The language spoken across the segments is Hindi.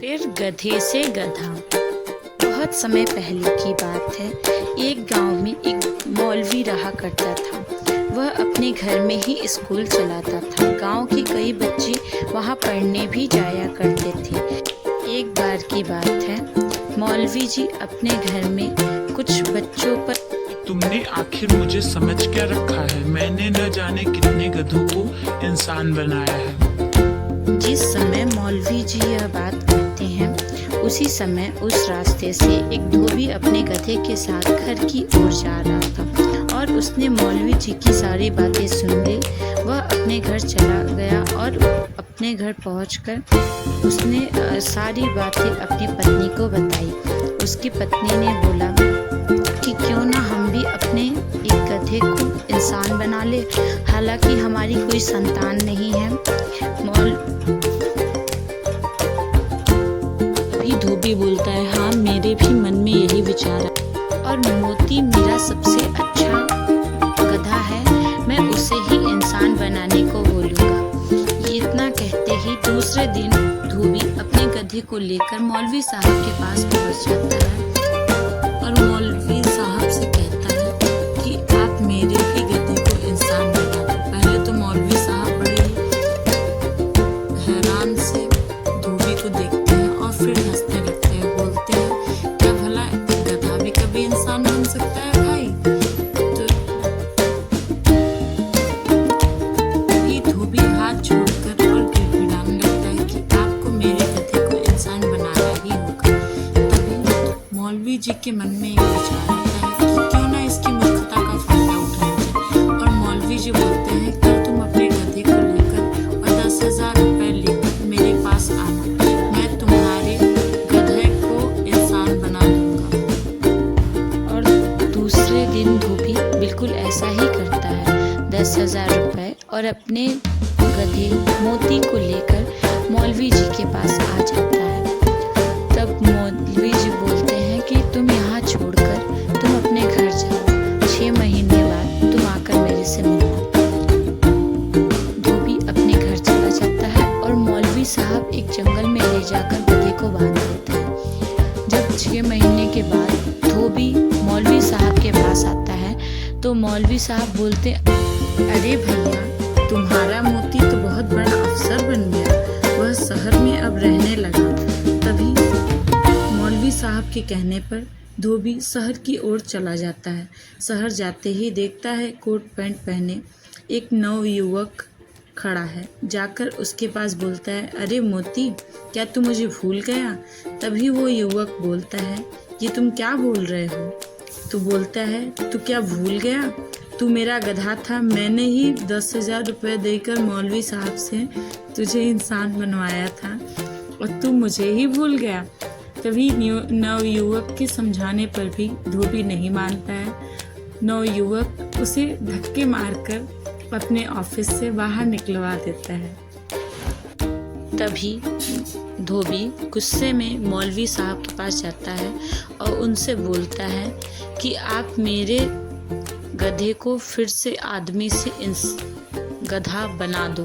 फिर गधे से गधा। बहुत समय पहले की बात है। एक गांव में एक मौलवी रहा करता था। वह अपने घर में ही स्कूल चलाता था। गांव के कई बच्चे वहां पढ़ने भी जाया करते थे। एक बार की बात है, मौलवी जी अपने घर में कुछ बच्चों पर तुमने आखिर मुझे समझ क्या रखा है? मैंने न जाने कितने गधों को इंसान बनाया है। जिस समय मौलवी जी यह बात करते हैं, उसी समय उस रास्ते से एक धोबी अपने गधे के साथ घर की ओर जा रहा था और उसने मौलवी जी की सारी बातें सुन ली। वह अपने घर चला गया और अपने घर पहुंचकर उसने सारी बातें अपनी पत्नी को बताई। उसकी पत्नी ने बोला कि क्यों ना हम भी अपने एक गधे को इंसान बना ले, हालांकि हमारी कोई संतान नहीं है। धोबी बोलता है, हाँ मेरे भी मन में यही विचार है और मोती मेरा सबसे अच्छा गधा है, मैं उसे ही इंसान बनाने को बोलूँगा। इतना कहते ही दूसरे दिन धोबी अपने गधे को लेकर मौलवी साहब के पास पहुँच जाता है और मौलवी साहब से कहता है कि आप मेरे ही गधे को इंसान बना दो। पहले तो मौलवी साहब बड़े हैरान से धोबी को देखते हैं और फिर हंसते लगते हैं। बोलते हैं, क्या भला गधा भी कभी इंसान बन सकता है भाई? तो ये धोबी हाथ छोड़कर और गिड़गिड़ाने लगता है कि आपको मेरे गधे को इंसान बनाना ही होगा। तभी मौलवी जी के मन में एक विचार आता है कि क्यों ना इसकी मूर्खता का फायदा उठाया जाए। और मौलवी जी बोलते हैं, कल तुम अपने गधे को लेकर और 10,000 रुपए लेकर मेरे पास आना, मैं तुम्हारे गधे को इंसान बना दूंगा। और दूसरे दिन धोबी बिल्कुल ऐसा ही करता है। 10,000 रुपए और अपने गधे मोती को लेकर मौलवी जी के पास आ जाता है। तब मौलवी जी बोलते हैं कि तुम यहाँ छोड़कर तुम अपने घर जाओ, 6 महीने बाद तुम आकर मेरे से मिलना। धोबी अपने घर चला जाता है और मौलवी साहब एक जंगल में ले जाकर गधे को बांध देते हैं। जब 6 महीने के बाद धोबी मौलवी साहब के पास आता है तो मौलवी साहब बोलते, अरे भैया, तुम्हारा मोती तो बहुत बड़ा अफसर बन गया, वह शहर में अब रहने लगा। तभी मौलवी साहब के कहने पर धोबी शहर की ओर चला जाता है। शहर जाते ही देखता है कोट पैंट पहने एक नवयुवक खड़ा है। जाकर उसके पास बोलता है, अरे मोती, क्या तू मुझे भूल गया? तभी वो युवक बोलता है, ये तुम क्या बोल रहे हो? तू बोलता है, तू क्या भूल गया? तू मेरा गधा था, मैंने ही 10,000 रुपये देकर मौलवी साहब से तुझे इंसान बनवाया था और तू मुझे ही भूल गया। तभी नवयुवक के समझाने पर भी धोबी नहीं मानता है। नवयुवक उसे धक्के मारकर अपने ऑफिस से बाहर निकलवा देता है। तभी धोबी गुस्से में मौलवी साहब के पास जाता है और उनसे बोलता है कि आप मेरे गधे को फिर से आदमी से गधा बना दो,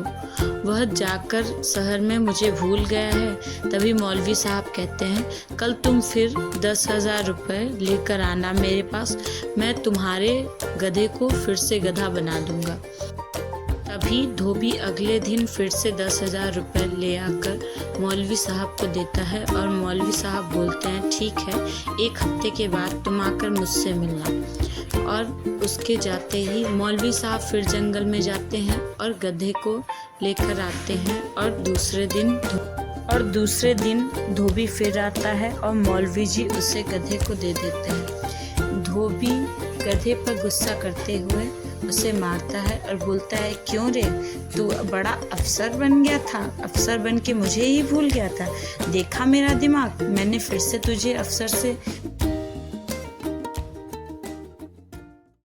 वह जाकर शहर में मुझे भूल गया है। तभी मौलवी साहब कहते हैं, कल तुम फिर 10,000 रुपये लेकर आना मेरे पास, मैं तुम्हारे गधे को फिर से गधा बना दूंगा। तभी धोबी अगले दिन फिर से 10,000 रुपये ले आकर मौलवी साहब को देता है और मौलवी साहब बोलते हैं, ठीक है, 1 हफ्ते के बाद तुम आकर मुझसे मिलना। और उसके जाते ही मौलवी साहब फिर जंगल में जाते हैं और गधे को लेकर आते हैं। और दूसरे दिन धोबी फिर आता है और मौलवी जी उसे गधे को दे देते हैं। धोबी गधे पर गुस्सा करते हुए उसे मारता है और बोलता है, क्यों रे, तू बड़ा अफसर बन गया था, अफसर बन के मुझे ही भूल गया था। देखा मेरा दिमाग, मैंने फिर से तुझे अफसर से